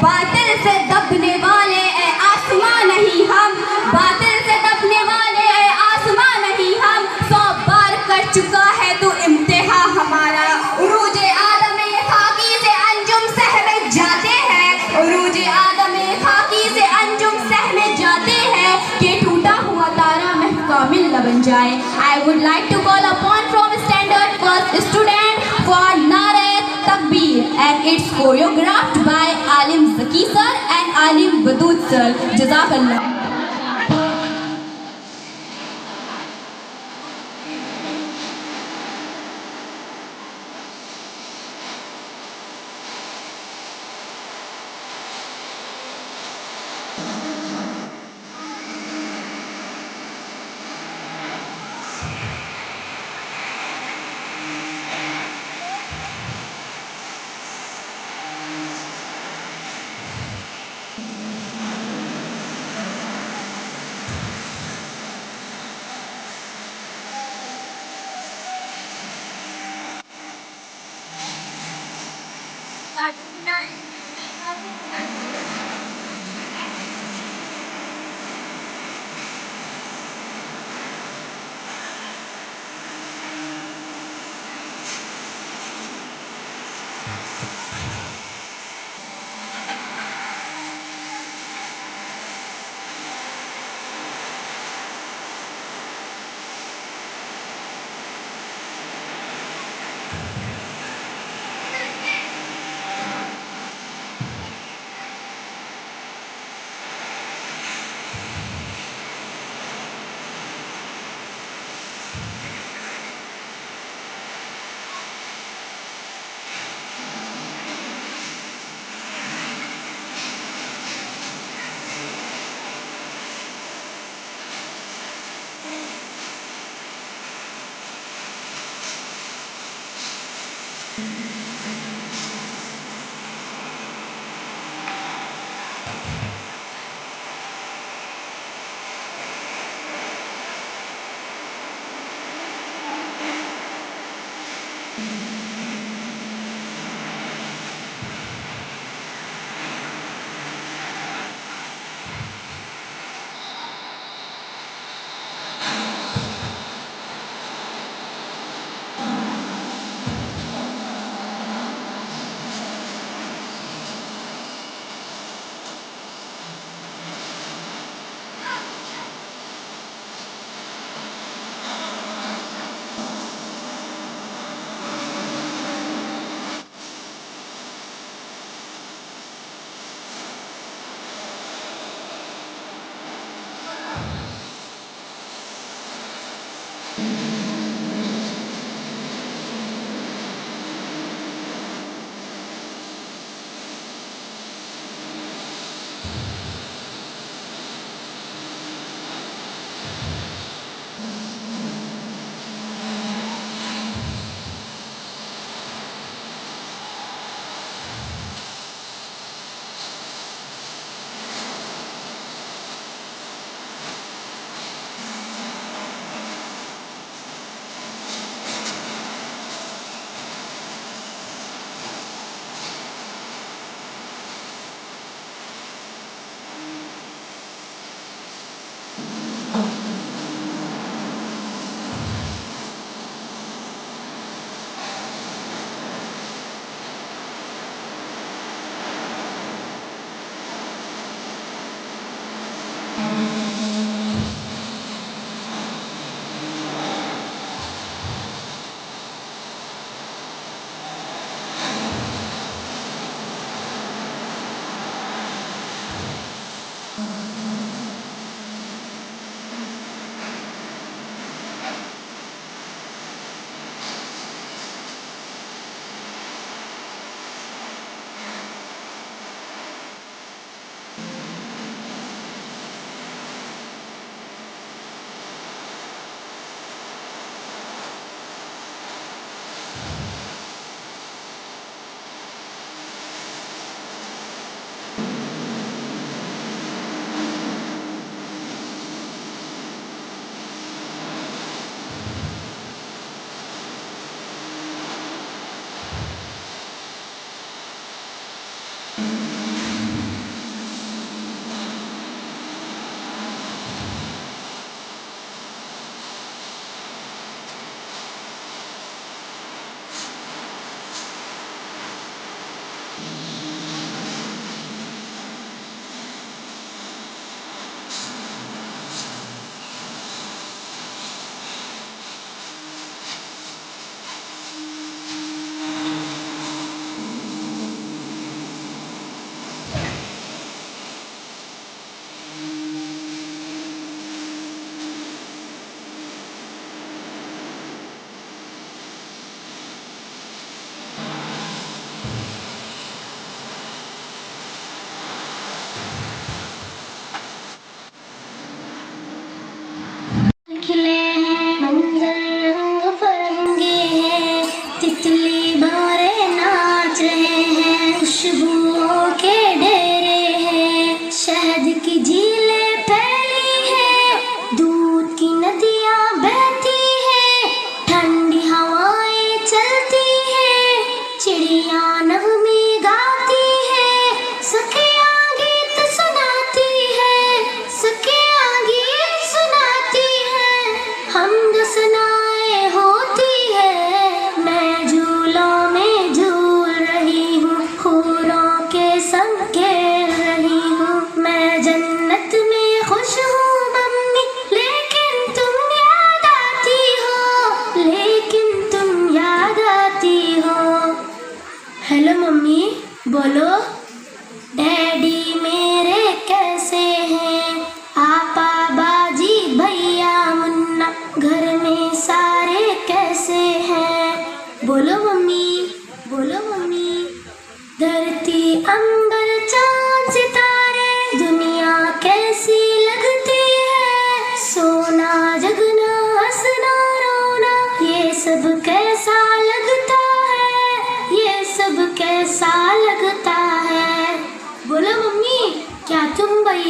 बातिल से दबने वाले ए आसमां नहीं हम, बातिल से दबने वाले ए आसमां नहीं हम। 100 बार कर चुका है तो इम्तिहा हमारा। उरूजे आदम खाकी से अंजुम सहमे जाते हैं, उरूजे आदम खाकी से अंजुम सहमे जाते हैं कि टूटा हुआ तारा महकामिल न बन जाए। I would like to call upon from standard first student for Nare Takbir, and it's choreographed by Alim Zaki sir and Alim Wadud sir. Jazakallah.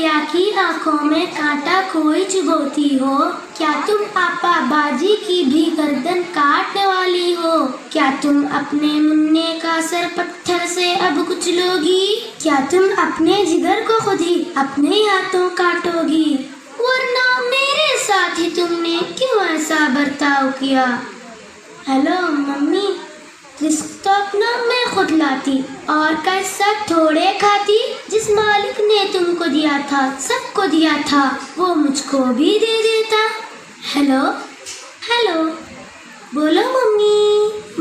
गुड़िया की आंखों में कांटा कोई चुभोती हो? क्या तुम पापा बाजी की भी गर्दन काटने वाली हो? क्या तुम अपने मुन्ने का सर पत्थर से अब कुचलोगी? क्या तुम अपने जिगर को खुद ही अपने हाथों काटोगी? वरना मेरे साथ ही तुमने क्यों ऐसा बर्ताव किया? हेलो मम्मी, रिस्क तो अपना मैं खुद लाती और कैसा थोड़े खाती। जिस मालिक ने तुमको दिया था, सबको दिया था, वो मुझको भी दे देता। हेलो हेलो, बोलो मम्मी।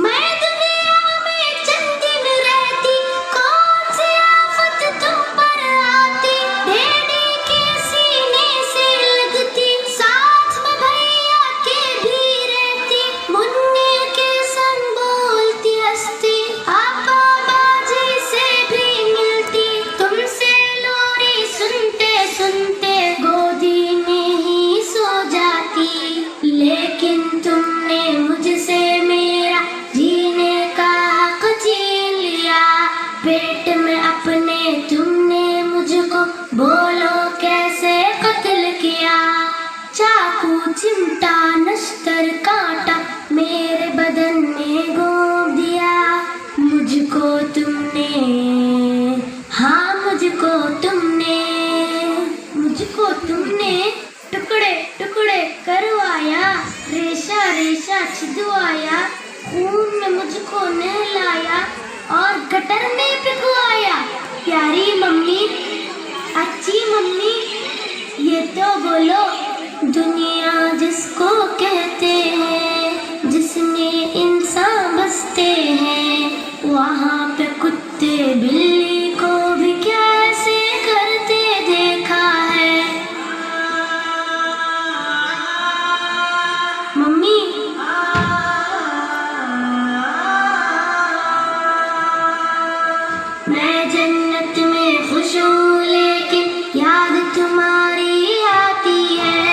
मैं दुनिया में चंद दिन रहती, कौन सी आफत तुम पर आती? भेड़ी के सीने से लगती, साथ में भैया के भी रहती, मुन्ने के संग बोलती हंसती, पापा बाजी से भी मिलती, तुमसे लोरी सुनते सुनते गोदी में ही सो जाती। लेकिन तुमने मुझसे मेरा जीने का हक छीन लिया। पेट में अपने तुमने मुझको बोलो कैसे कत्ल किया? चाकू चिमटा नश्तर कांटा मेरे बदन में गोद दिया। मुझको तुमने, हाँ मुझको तुमने टुकड़े टुकड़े करवाया, रेशा रेशा छिदवाया, खून में मुझको नहलाया और गटर में पिघवाया। प्यारी मम्मी, अच्छी मम्मी, ये तो बोलो, दुनिया जिसको कहते हैं, जिसमें इंसान बसते हैं, वहाँ पे कुत्ते बिल्ली को भी कैसे करते देखा है? मम्मी, मैं जन्नत में खुश हूँ लेकिन याद तुम्हारी आती है।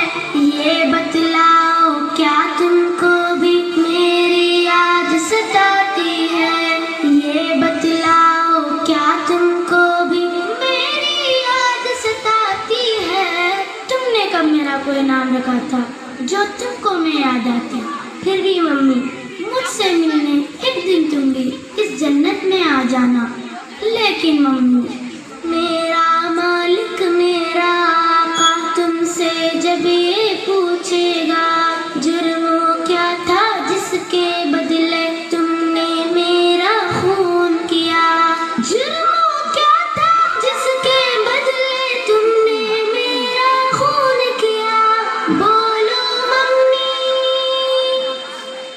ये बतलाओ क्या तुमको भी मेरी याद सताती है? ये बतलाओ क्या तुमको भी मेरी याद सताती है? तुमने कब मेरा कोई नाम रखा था जो तुमको मैं याद आती? फिर भी मम्मी, मुझसे मिलने एक दिन तुम भी इस जन्नत में आ जाना। लेकिन मम्मी, मेरा मालिक, मेरा आका तुमसे जब ये पूछेगा, जुर्म क्या था जिसके बदले तुमने मेरा खून किया? जुर्म क्या था जिसके बदले तुमने मेरा खून किया? बोलो मम्मी,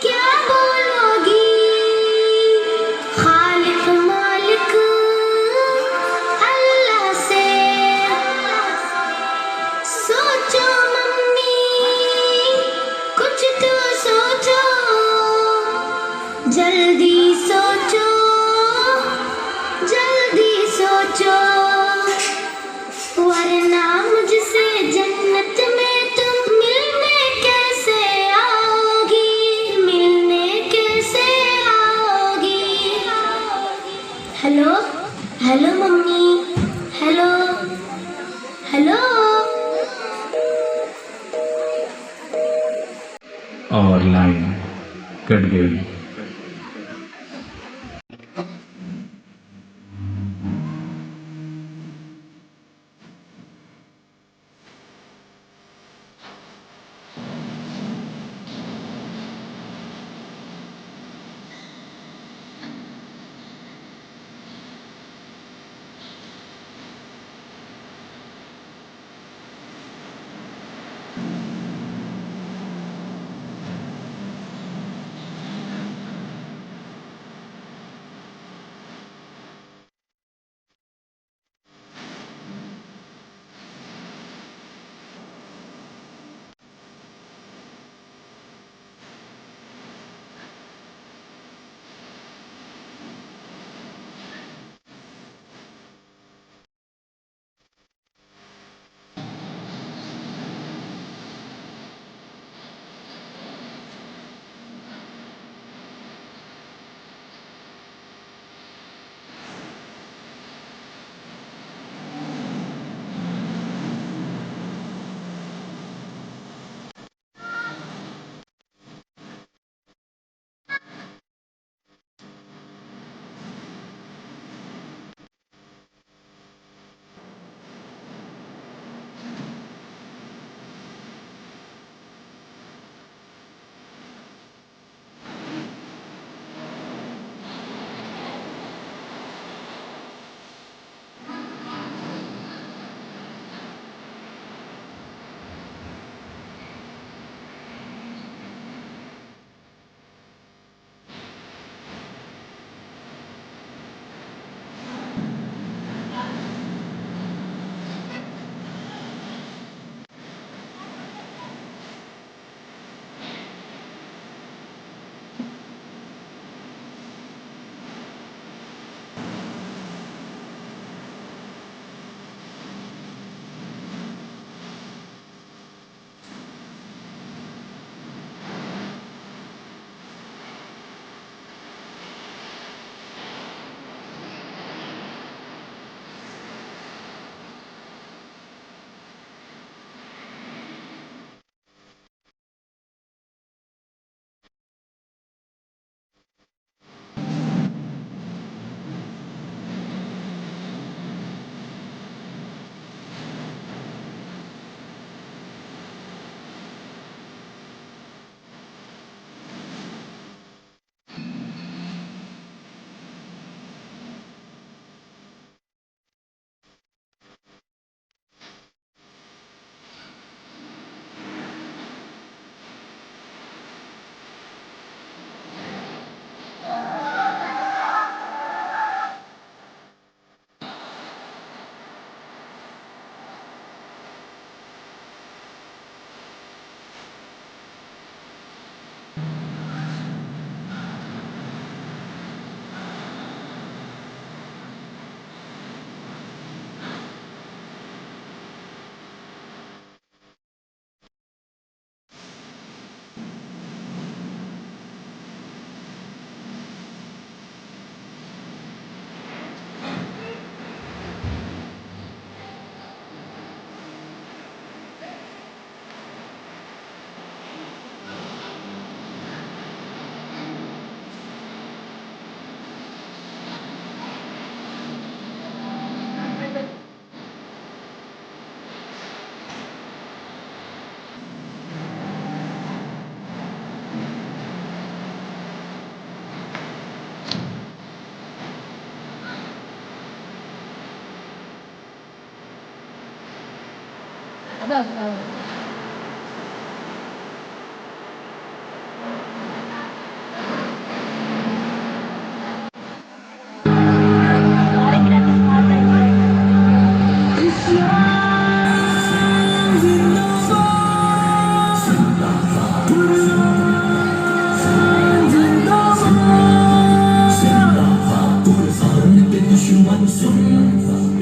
क्या बोलोगी? खालिक मालिक अल्लाह से सोचो मम्मी, कुछ तो सोचो, जल्दी सोचो, जल्दी सोचो, वरना मुझसे जन्नत में तुम मिलने कैसे आओगी? मिलने कैसे आओगी? Hello hello mummy, hello hello. और लाइन कट गई।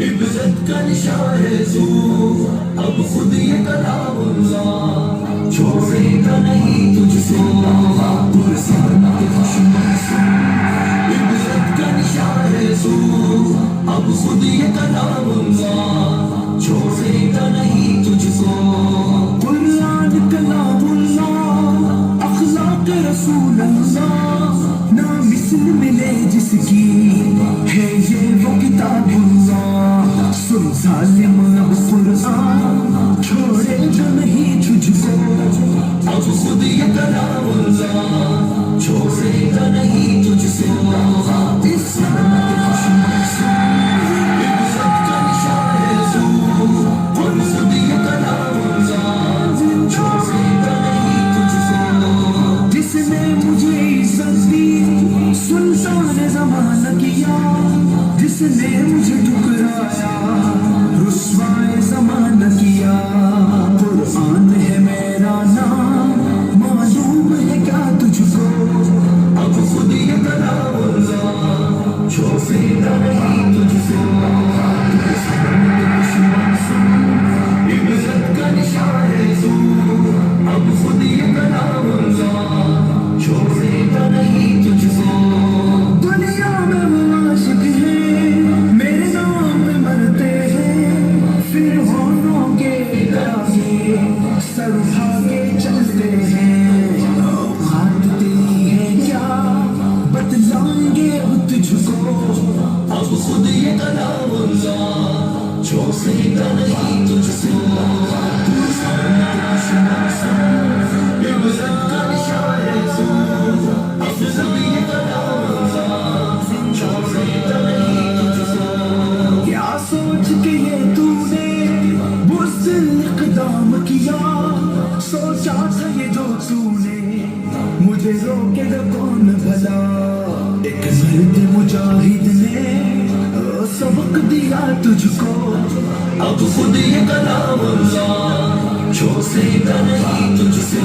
इबरत का निशान है तू, अब खुद ये कलामुल्लाह छोड़ेगा नहीं तुझसे। पुरसान के दुश्मन सुन, इबरत का निशान है तू, अब खुद ये कलामुल्लाह छोड़ेगा नहीं तुझको। कुरान कलामुल्लाह, अखलाक रसूल अल्लाह, ना मिसल मिले जिसकी है ये वो किताबुल्लाह। सुन जालिम अब कुरान छोड़ेगा नहीं तुझको, अब खुद ये कलामुल्लाह छोड़ेगा नहीं तुझसे। इस्लाम के दुश्मन सुन, इबरत का निशान है तू, अब खुद ये कलामुल्लाह छोड़ेगा नहीं तुझसे। जिसने मुझे इज्जत दी सुल्तान ज़माना किया, जिसने मुझे ठुकराया रुस्वाए ज़माना किया। कुरान है मेरा नाम, मालूम है क्या तुझको, अब खुद ये कलामुल्लाह छोड़ेगा नहीं तुझसे। दुश्मन सुन, इबरत का निशान है तू, अब खुद ये कलामुल्लाह छोड़ेगा नहीं तुझको। दुनिया में वो आशिक हैं मेरे नाम पे मरते हैं, फिर होनों के आगे सर उठा के चलते हैं। हाथ तेरी है क्या बतलाएंगे वो तुझको, अब खुद ये कलामुल्लाह छोड़ेगा नहीं तुझसे। इबरत का निशान है तू, अब खुद ये कलामुल्लाह छोड़ेगा नहीं तुझको। क्या सोच के ये तूने बुज़दिल इक़दाम किया, सोचा था ये जो तूने मुझे रोकेगा कौन भला। एक मर्द मुजाहिद ने सबक दिया तुझको, अब खुद ये कलामुल्लाह छोड़ेगा नहीं तुझसे।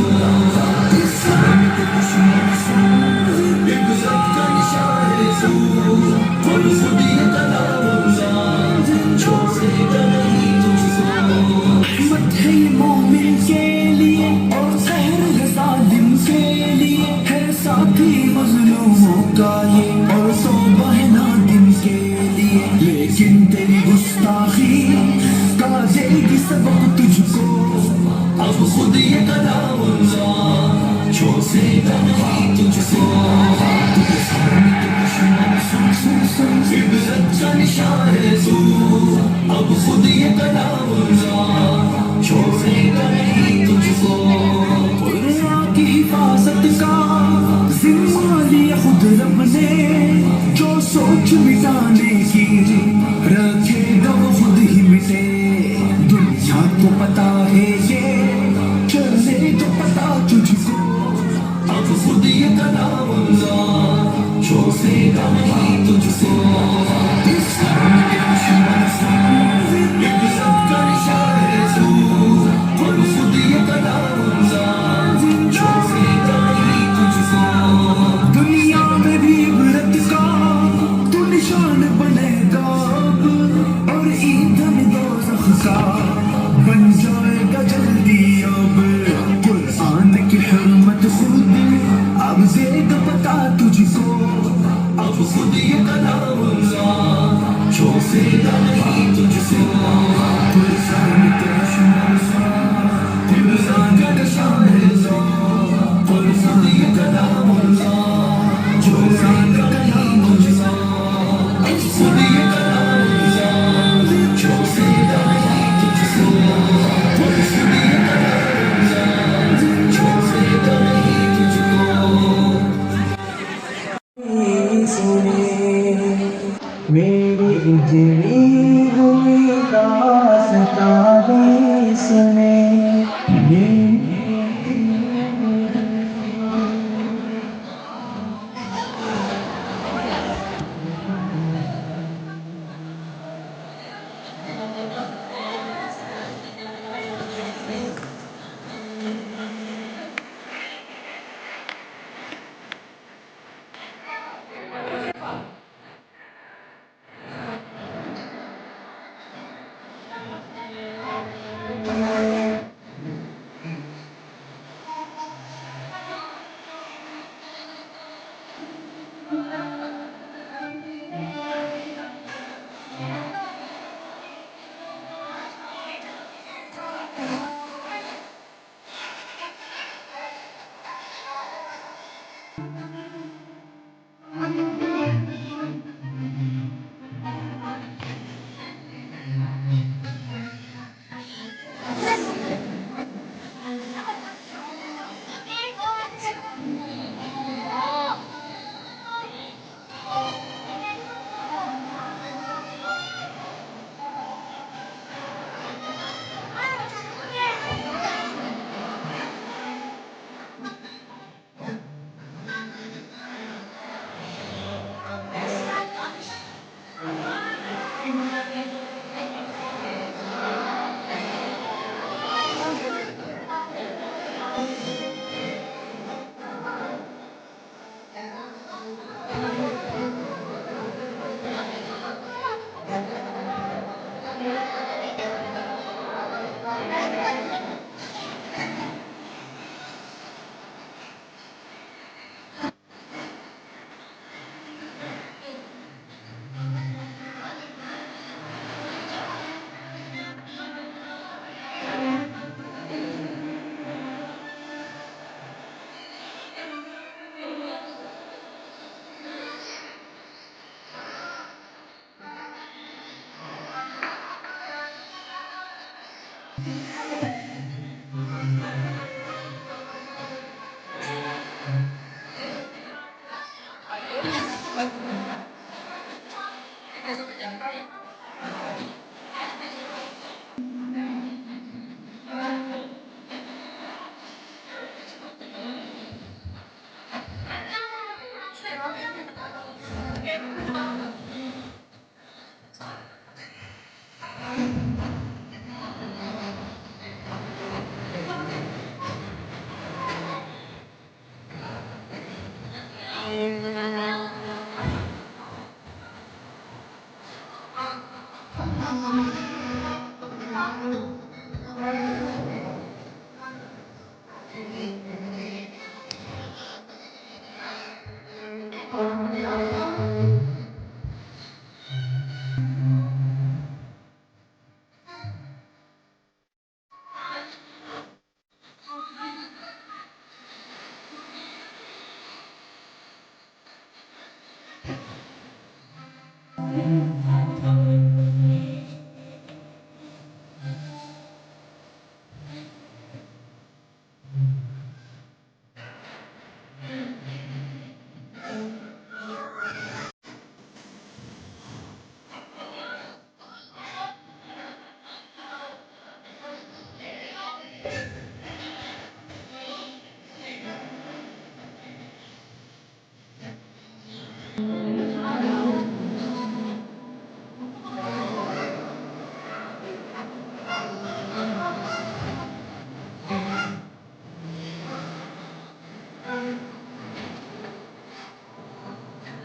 इस्लाम के दुश्मन सुन, इबरत का निशान है तू, अब खुद ये कलामुल्लाह छोड़ेगा नहीं तुझसे। रहमत है ये मोमिन के लिए और ज़हर है ज़ालिम के लिए, है साथी मज़लूमों का ये और तौबा है नादिम के लिए। लेकिन तेरी गुस्ताखी का देगी सबक तुझको, अब खुद ये कलामुल्लाह छोड़ेगा नहीं तुझसे। इबरत का निशान है तू, अब खुद ये कलामुल्लाह छोड़ेगा नहीं तुझको। कुरान की हिफाजत का जिम्मा लिया खुद रब ने, जो सोच मिटाने की रखेगा वो खुद ही मिटे। दुनिया को पता है ये चले तो पता तुझको, अब खुद ये कलामुल्लाह छोड़ेगा नहीं तुझसे। इस्लाम के दुश्मन सुन, इबरत का निशान है तू, अब खुद ये कलामुल्लाह छोड़ेगा नहीं तुझसे। दुनिया में भी इबरत का तू निशान बनेगा और ईंधन दोज़ख का बन जाएगा जल्दी। अब कुरान की हुर्मत खुद अब देगा पता तुझको, अब खुद ये कलामुल्लाह छोड़ेगा नहीं तुझसे। कुरान के दुश्मन सुन, इबरत का निशान है तू, अब खुद ये कलामुल्लाह छोड़ेगा नहीं तुझसे। अब खुद ये कलामुल्लाह छोड़ेगा नहीं तुझसे। अब खुद ये कलामुल्लाह छोड़ेगा नहीं तुझको। मेरी इजड़ी हुई दास्तां सुने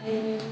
ये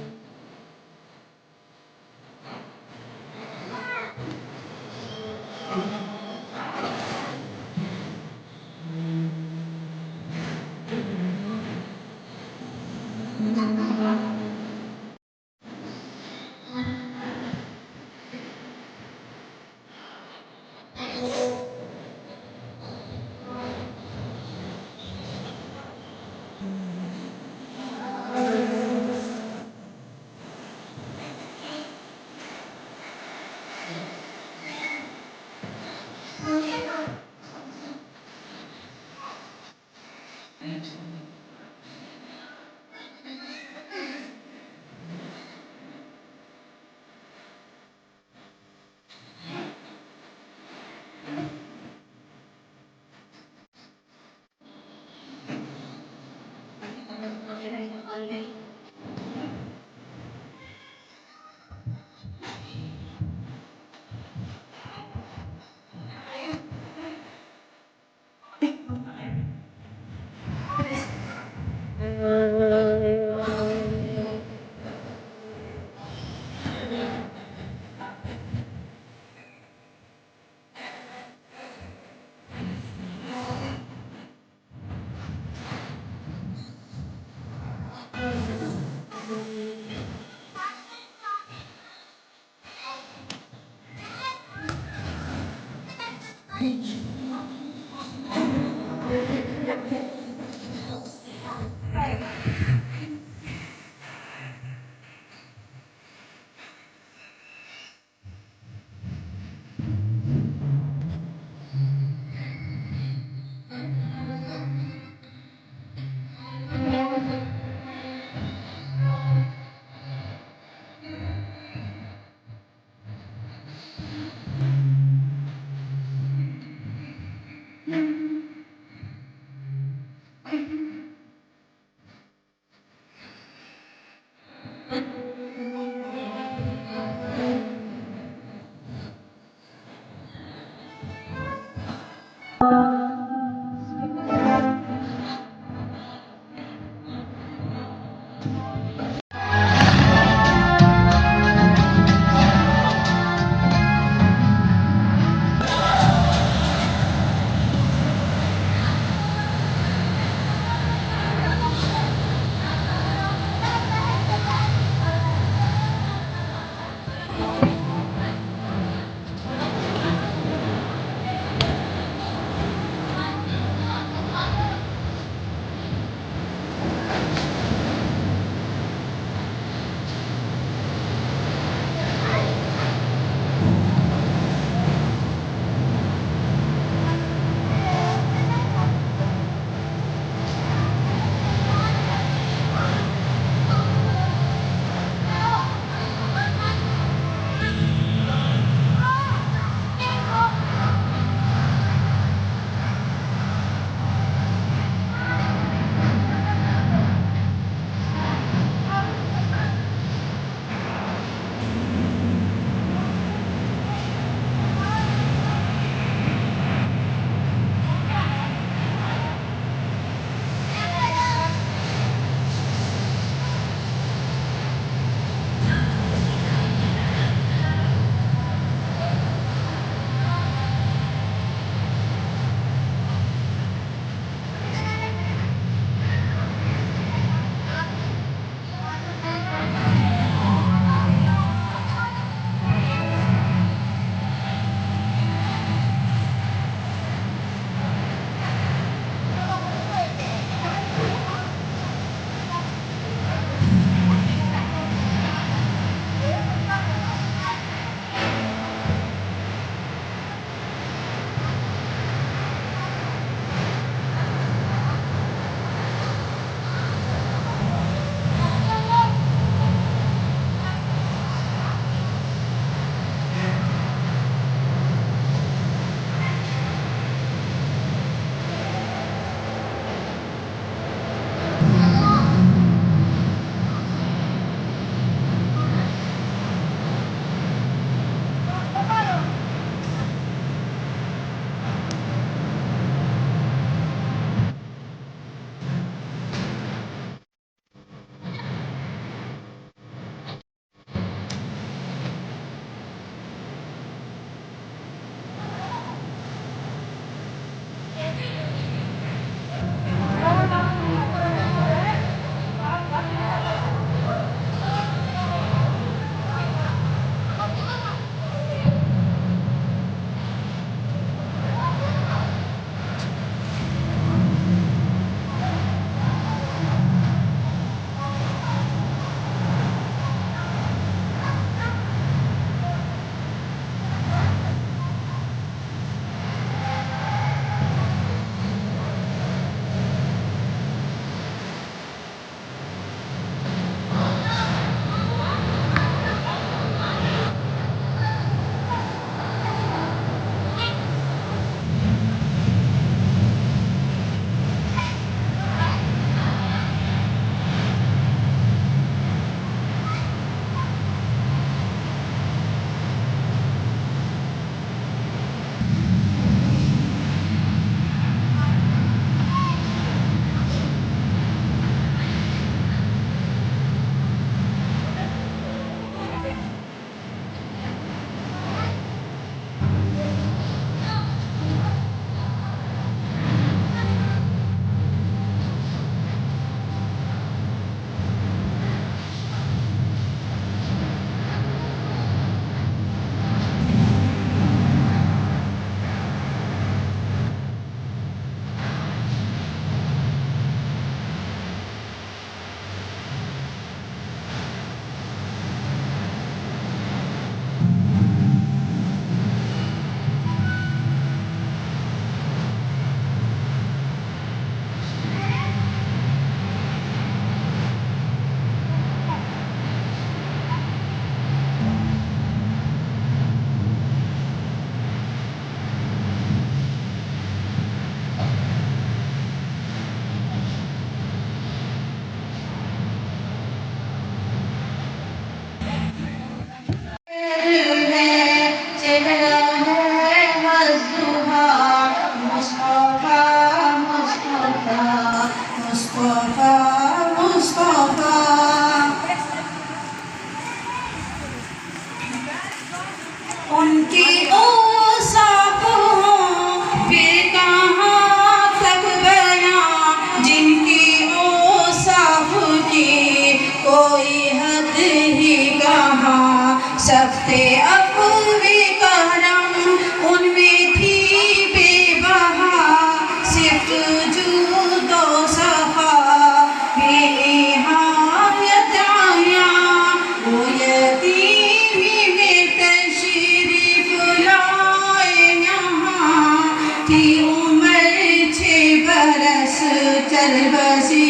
कर बसी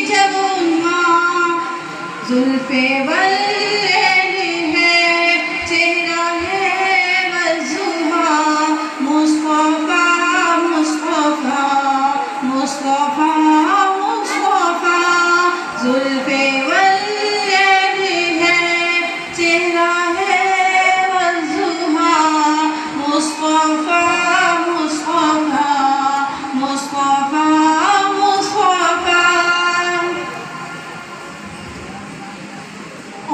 जब माँ जुल्फे वल्लैल है चेहरा है वज़ुहा मुस्तफ़ा मुस्तफ़ा मुस्तफ़ा मुस्तफ़ा जुल्फे वल्लैल है चेहरा है वज़ुहा मुस्तफ़ा मुस्तफ़ा मुस्तफ़ा मुस्तफ़ा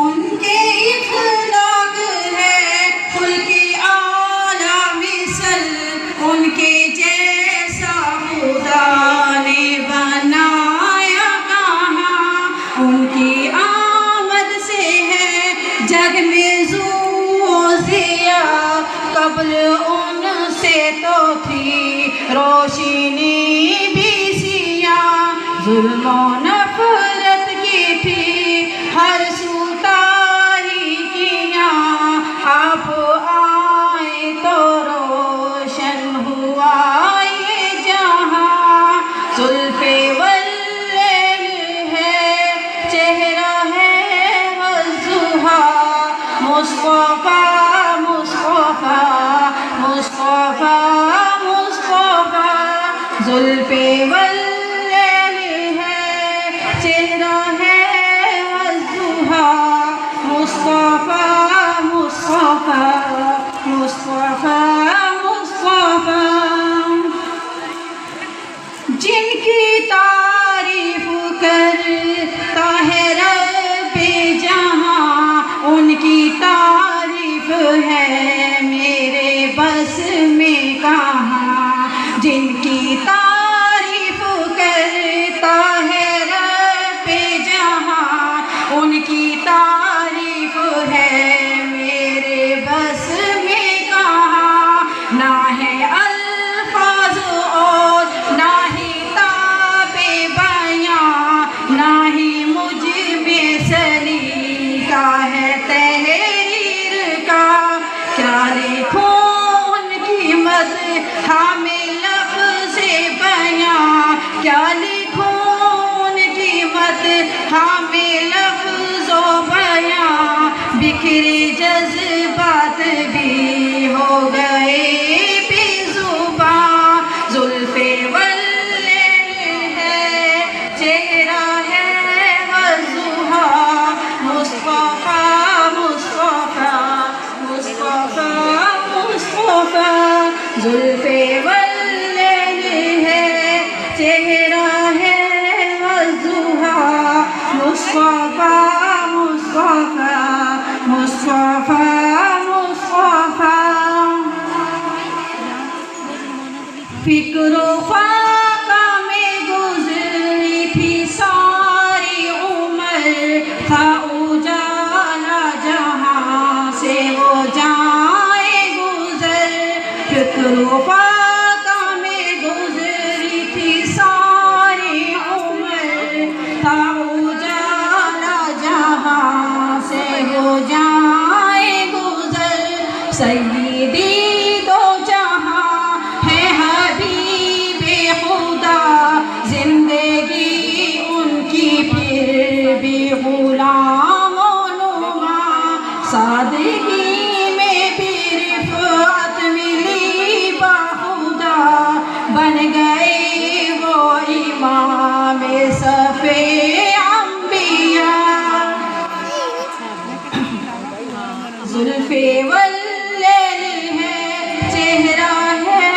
उनके इखलाक है खुल्क़े आला मिसल उनके जैसा खुदा ने बनाया कहाँ उनकी आमद से है जग में ज़िया कब्ल उनसे तो थी रोशनी भी सिया जुल्म नफ़रत की थी हर सुतारी किया आप आए तो रोशन हुआ ये जहाँ जुल्फ़े वल्लैल है चेहरा है वज़ुहा मुस्तफ़ा मुस्तफ़ा मुस्तफ़ा मुस्तफ़ा जुल्फ़े वल्लैल है चेहरा है वज़ुहा मुस्तफ़ा मुस्तफ़ा मुस्तफ़ा मुस्तफ़ा जिनकी तारीफ करता है रब्बे जहाँ उनकी तारीफ है मेरे बस में कहाँ जिनकी तारीफ करता है रब्बे जहाँ उनकी तारीफ है मेरे बस में कहाँ ना है अल्फाज और ना ही ताबे बयां ना ही मुझ में सलीका है तहरीर का क्या लिखूं उनकी मत हमें लफ्ज़े बयां क्या लिखूं उनकी मत हमें लफ्ज़ो बयां बिखरे जज्बात भी हो गए बेज़ुबां जुल्फ़े वल्लैल है चेहरा है वज़ुहा मुस्तफ़ा मुस्तफ़ा मुस्तफ़ा मुस्तफ़ा जुल्फ़े वल्लैल है चेहरा है वज़ुहा मुस्तफ़ा मुस्तफ़ा मुस्तफ़ा मुस्तफ़ा फिक्रो ख्वाका में गुज़री थी सारी उम्र था उजाला जहाँ से वो जाए गुज़र फिक्रो ख्वाका में गुज़री थी सारी उम्र था उजाला जहाँ से वो जाए गुज़र सैयदी दो जहाँ है हबीबे खुदा जिंदगी उनकी फिर भी गुलामों नुमा सादगी में भी रिफ़अत मिली बाखुदा बन गए वो इमाम सफ़े अंबिया जुल्फ़े वल्लैल है चेहरा है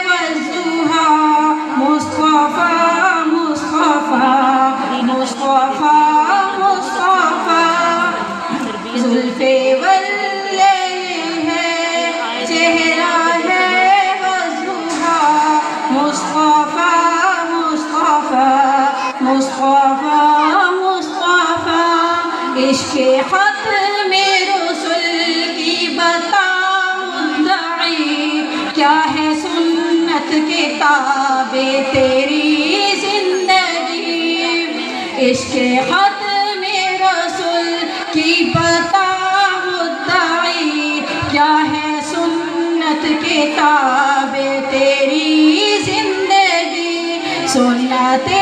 वज़ुहा मुस्तफ़ा मुस्तफ़ा मुस्तफ़ा मुस्तफ़ा जुल्फ़े वल्लैल है चेहरा है वज़ुहा मुस्तफ़ा मुस्तफ़ा मुस्तफ़ा मुस्तफ़ा इश्क़े ख़त में रसूल की बताऊं क्या है सुन्नत किताबे तेरी जिंदगी इश्क़े ख़त में रसूल की बताऊं क्या है सुन्नत किताबे तेरी जिंदगी सुन्नते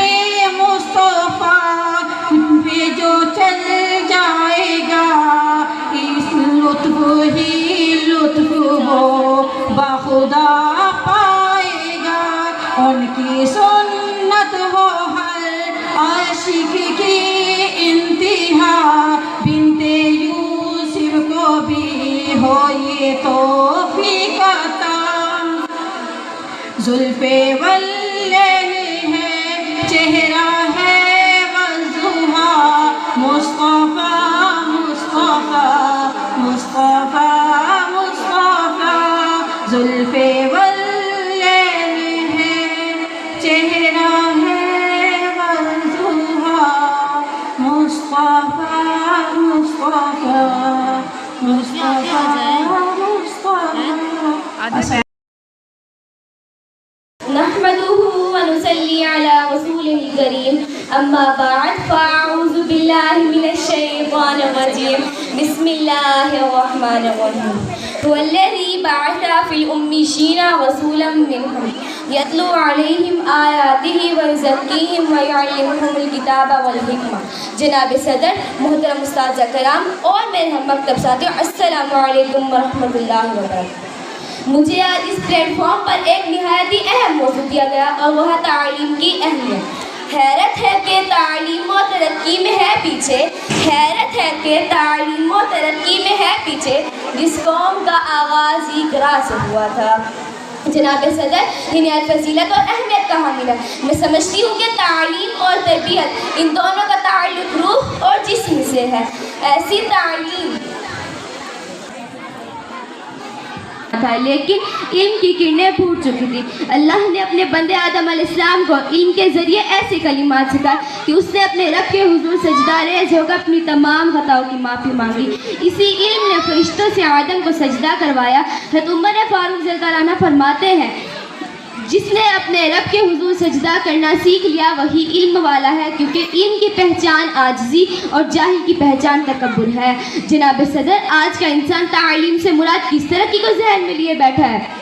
जुल्फे वल्लैल है, चेहरा है वज़ुहा, मुस्तफ़ा मुस्तफ़ा मुस्तफ़ा मुस्तफ़ा। जुल्फे वल्लैल है, चेहरा है वज़ुहा, मुस्तफ़ा मुस्तफ़ा मुस्तफ़ा मुस्तफ़ा। नहमदुहु व नुसल्ली अला रसूलिल करीम, अम्मा बाद फ़अऊज़ु बिल्लाहि मिनश शैतानिर रजीम, बिस्मिल्लाहिर रहमानिर रहीम। हुवल्लज़ी बअसा फ़िल उम्मिय्यीना रसूलन मिनहुम यतलू अलैहिम आयातिही व युज़क्कीहिम व युअल्लिमुहुमुल किताब वल हिकमा। जनाब सदर, मोहतरम उस्ताद कराम और मेरे हम मकतब साथियों, अस्सलामु अलैकुम व रहमतुल्लाहि व बरकातहू। मुझे आज इस प्लेटफॉर्म पर एक निहायत ही अहम मौजूद दिया गया और वह तालीम की अहमियत। हैरत है कि तालीम और तरक्की में है पीछे, हैरत है कि तालीम और तरक्की में है पीछे जिस कौम का आगाज़ ही इक़रा से हुआ था। जनाब सदर, निहायत फजीलत और अहमियत कहाँ मिला? मैं समझती हूँ कि तालीम और तरबियत इन दोनों का ताल्लुक़ रूह और जिस्म से है। ऐसी तालीम था लेकिन इल्म की किरणें फूट चुकी थी। अल्लाह ने अपने बंदे आदम अलैहिस्सलाम को इल्म के ज़रिए ऐसे कलिमात सिखाए कि उसने अपने रब के हुजूर सजदा रेज़ होकर अपनी तमाम खताओं की माफ़ी मांगी। इसी इल्म ने फरिश्तों से आदम को सजदा करवाया। हज़रत उमर फारूक रज़ियल्लाहु अन्हु फरमाते हैं, जिसने अपने रब के हुजूर सजदा करना सीख लिया वही इल्म वाला है, क्योंकि इल्म की पहचान आजिज़ी और जाहिल की पहचान तकब्बुर है। जनाब सदर, आज का इंसान तालीम से मुराद किस तरक्की को जहन में लिए बैठा है?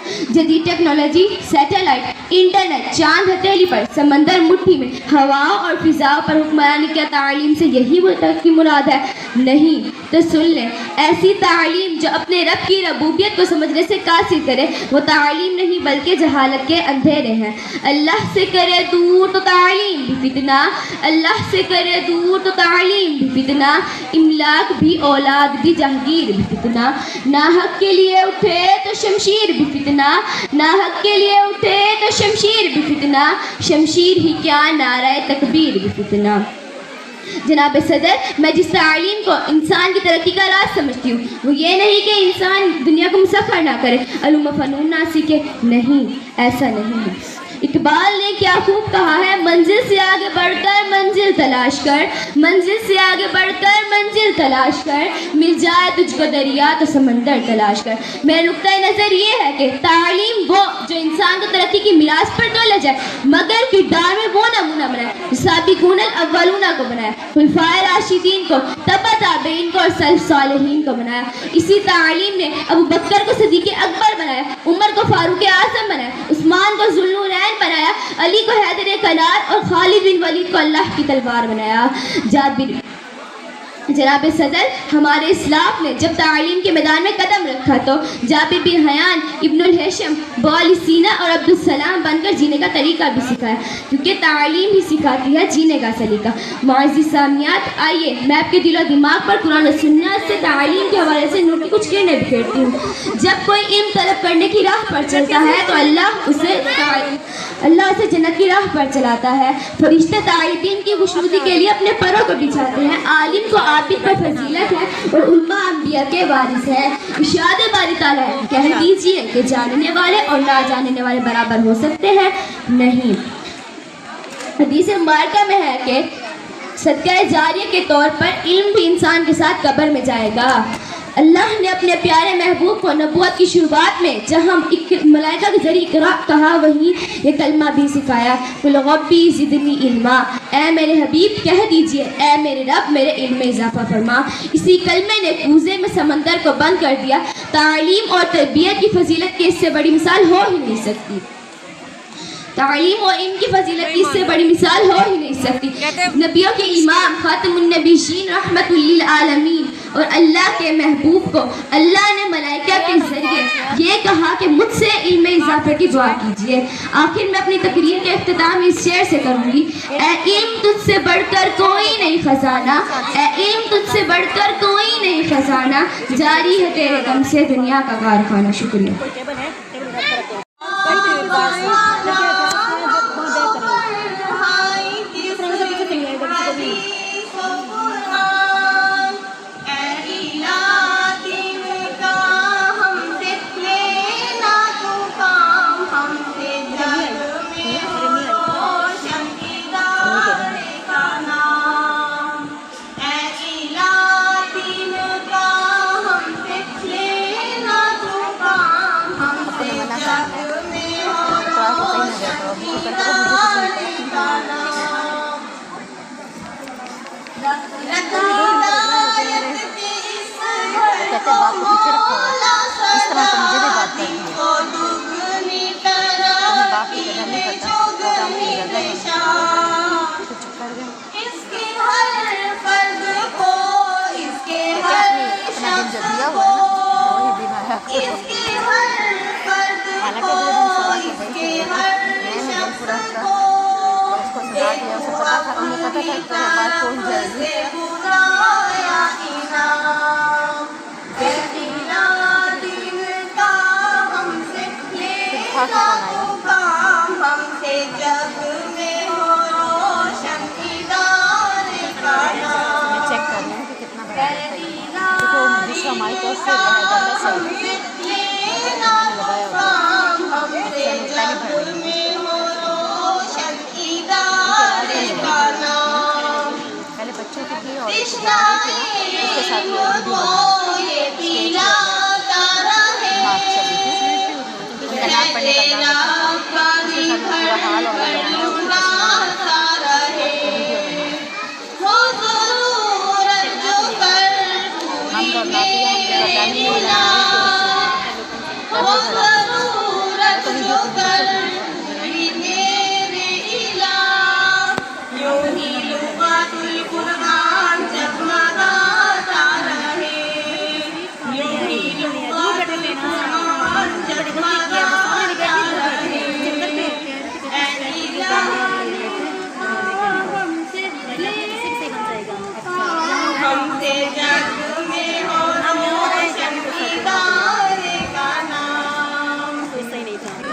जदीद टेक्नोलॉजी, सैटेलाइट, इंटरनेट, चांद हथेली पर, समंदर मुट्ठी में, हवाओं और फिजाओं पर हुक्मरानी क्या तालीम से यही की मुराद है? नहीं, तो सुन लें, ऐसी तालीम जो अपने रब की रबूबियत को समझने से कासिर करे वो तालीम नहीं बल्कि जहालत के अंधेरे हैं। अल्लाह से करे दूर तो तालीम भी फितना, अल्लाह से करे दूर तो तालीम भी फितना, इमलाक भी औलाद भी जहांगीर भी फितना, नाहक के लिए उठे तो शमशीर भी फितना, नाहक के लिए उठे तो शमशीर भी फितना, शमशीर ही क्या नाराए तकबीर भी फितना। जनाब सदर, मैं जिस तालीम को इंसान की तरक्की का राज समझती हूँ वो ये नहीं कि इंसान दुनिया को मुसख्खर ना करे, अलूम फ़नून ना सीखे, नहीं, ऐसा नहीं है। इकबाल ने क्या खूब कहा है, मंजिल से आगे बढ़कर मंजिल तलाश कर, मंजिल से आगे बढ़कर मंजिल तलाश कर, मिल जाए तुझको दरिया तो समंदर तलाश कर। मेरा नुक्ता नज़र ये है कि तालीम वो जो इंसान को तरक्की की मिराज पर तो ले जाए मगर किरदार में वो नमूना बनाए साबिक़ून अव्वलूना को बनाया, खुलफाए राशिदीन को, तबा ताबईन को और सल्फ़ सालिहीन को बनाया। इसी तालीम ने अबू बकर को सिद्दीक़ अकबर बनाया, उमर को फारूक आज़म बनाया, उस्मान को ज़ुल्नुरैन बनाया, अली को हैदर कनार और खालिद बिन वलीद को अल्लाह की तलवार बनाया। जनाब सदर, हमारे इस्लाम ने जब तालीम के मैदान में कदम रखा तो Jabir bin Hayyan, Ibnul Hesham, बौल सीना और अब्दुल सलाम बनकर जीने का तरीका भी सिखाया, क्योंकि तालीम ही सिखाती है जीने का सलीका। मुअज़्ज़िज़ सामियात, आइए मैं आपके दिलो दिमाग पर कुरान और सुन्नत से तालीम के हवाले से नूर की कुछ किरणें बिखेरती हूँ। जब कोई इल्म तलब करने की राह पर चलता है तो अल्लाह उसे जन्नत की राह पर चलाता है। फरिश्ते तालिबीन की खुशनुदी के लिए अपने परों को बिछाते हैं। आलिम को आबिद पर फजीलत है और उल्मा अंबिया के वारिस है। इरशाद बारी ताला है, कह दीजिए कि जानने वाले और ना जानने वाले बराबर हो सकते हैं? नहीं। हदीस मुबारका में है कि सदका जारिया के तौर पर इल्म भी इंसान के साथ कब्र में जाएगा। अल्लाह ने अपने प्यारे महबूब को नबूवत की शुरुआत में जहाँ मलाइका के जरिए इक़रा कहा वहीं ये कलमा भी सिखाया, कुल रब्बी ज़िदनी इल्मा, ऐ मेरे हबीब कह दीजिए ऐ मेरे रब मेरे इल्म में इजाफा फरमा। इसी कलमे ने कूज़े में समंदर को बंद कर दिया। तालीम और तरबियत की फजीलत की इससे बड़ी मिसाल हो ही नहीं सकती। तालीम और इनकी फजीलत की इससे बड़ी मिसाल हो ही नहीं सकती। नबियों के इमाम खातमुन नबीयीन रहमतुल लिल आलमीन और अल्लाह के महबूब को अल्लाह ने मलाइका के जरिए ये कहा कि मुझसे इल्म में इजाफे की दुआ कीजिए। आखिर मैं अपनी तकरीर के इख्तिताम इस शेर से करूँगी, ए इल्म तुझसे बढ़कर कोई नहीं खजाना, ए इल्म तुझसे बढ़कर कोई नहीं खजाना, जारी है तेरे दम से दुनिया का कारखाना। शुक्रिया। गया तो अभी तो करके मुझे कुछ नहीं पता। कहते बात को पीछे रखा हुआ इस तरह तो मुझे भी बात करनी है। बाप की कदर नहीं करता प्रोग्राम की जगह है तो चुप कर गए। अपना दिन जो दिया हुआ है ना वही दिन आया। हालांकि अगले दिन मैंने पूरा उसको सुना दिया। उसे पता था उन्हें पता था कि बात पहुँच जाएगी। चेक कर रही हूँ कि कितना बड़ा है क्योंकि वो दूसरा माइक और से लगाया पहले बच्चे की थी और उसके साथ पढ़ने का हाल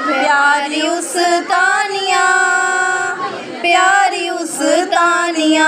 प्यारी उस तानिया, प्यारी उस तानिया,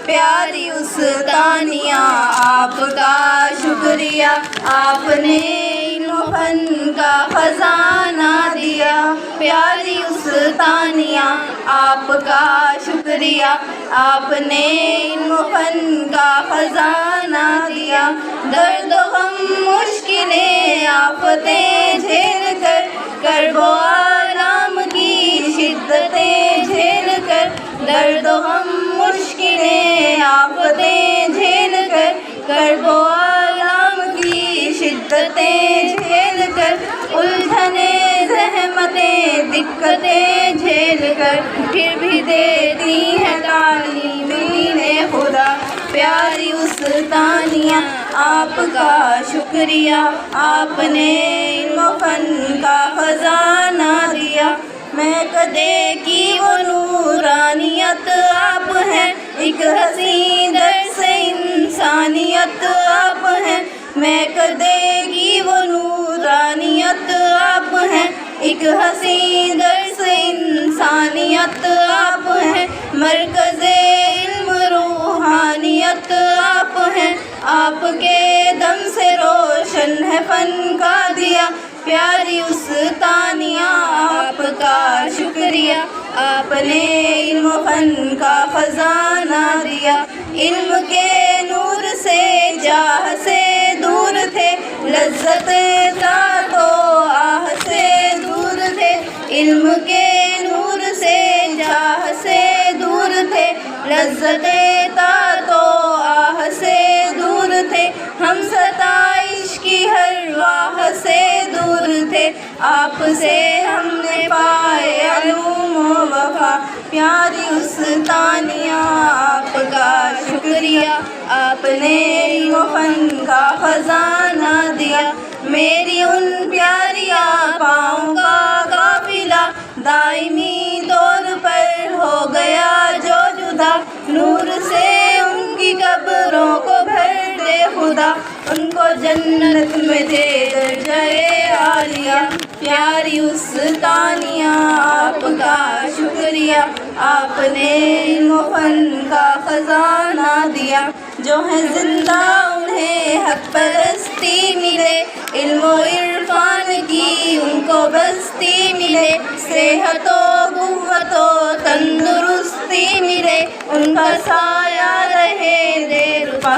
प्यारी उस तानिया, आपका शुक्रिया, आपने इल्म फन का खजाना दिया। प्यारी उस तानिया, आपका शुक्रिया, आपने इल्म फन का खजाना दिया। दर्द गम मुश्किलें आफतें झेल कर, कर्बो आराम की शिद्दतें झेल कर, दर्द गम मुश्किलें आफतें झेल कर, कर्बो आराम की शिद्दतें झेल कर, उलझने ज़हमतें दिक्कतें झेल कर, फिर भी देती है तालीम दीन खुदा। प्यारी उस तानिया, आपका शुक्रिया, आपने इल्म फन का खजाना दिया। मैं कदे की वो नूरानियत आप हैं, एक हसी दर्स इंसानियत आप हैं। मैं कदे की वो नूरानियत आप हैं, एक हसी दर्स इंसानियत आप हैं। मरकज़े इल्म रूहानियत आप हैं, आपके दम से रोशन है फन का दिया। प्यारी उस तानिया, आपका शुक्रिया, आपने इल्म फन का खजाना दिया। इल्म के नूर से जाह से दूर थे, लज्जतें था तो आह से दूर थे। इल्म के नूर से जाह से दूर थे, लज्जतें था तो आह से दूर थे। हम सताइश की हर वाह से दूर थे, आपसे हमने पाए अलूम व वफा। प्यारी उस तानिया, आपका शुक्रिया, आपने इल्म फन का खजाना दिया। मेरी उन प्यारी आपाओं का काफिला दायमी तौर पर हो गया जो जुदा। नूर से उनकी कब्रों को भर दे खुदा, उनको जन्नत में दे दर्जाए आलिया। प्यारी उस तानिया, आपका शुक्रिया, आपने इल्म फन का खजाना दिया। जो है जिंदा उन्हें हक परस्ती मिले, इल्म इरफान की उनको बस्ती मिले। सेहतो कुव्वतो तंदुरुस्ती मिले, उनका साया रहे देर पा।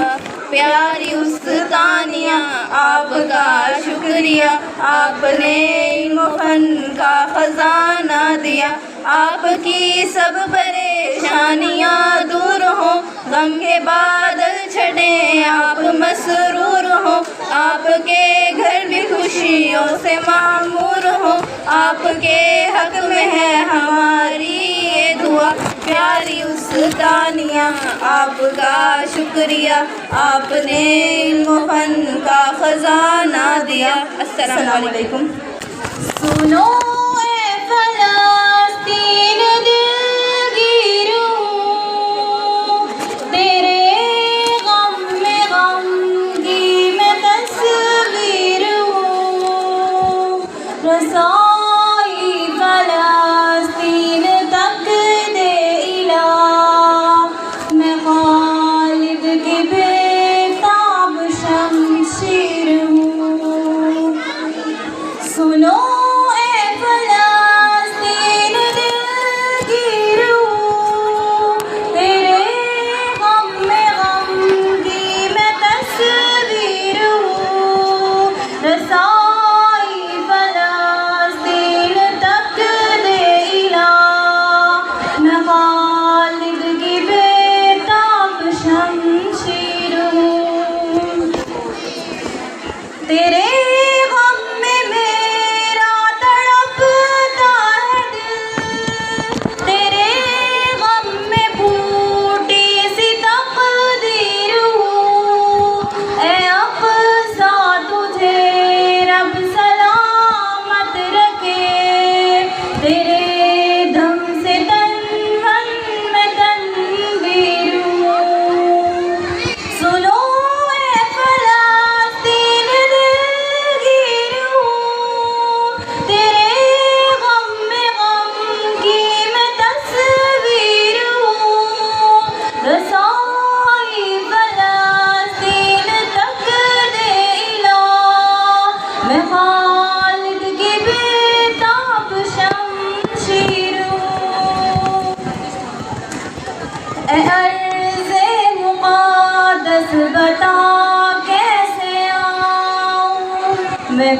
प्यारी उस्तानिया आपका शुक्रिया, आपने इल्म फन का खजाना दिया। आपकी सब परेशानियाँ दूर हो, गम के बादल छटे आप मसरूर हो, आपके घर भी खुशियों से मामूर हो। आपके हक में है हमारी ये दुआ, प्यारी उस्तानिया आपका शुक्रिया, आपने इल्म फन का खजाना दिया। अस्सलाम वालेकुम। सुनो ए फलस्तीन दिलगीरों, तेरे गम में गमगी मैं तस्वीर हूँ। रसाई फलस्तीन तक दे इला, मैं खालिद की बेताब शमशीर हूँ। सुनो तेरे गम में मेरा तड़पता है दिल, तेरे गम में फूटी सी तकदीर हूँ। ऐ अक़सा तुझे रब सलामत रखे, तेरे दम से तन मन में तनवीर हूँ। सुनो अर्ज़े मुक़द्दस बता कैसे आऊँ मैं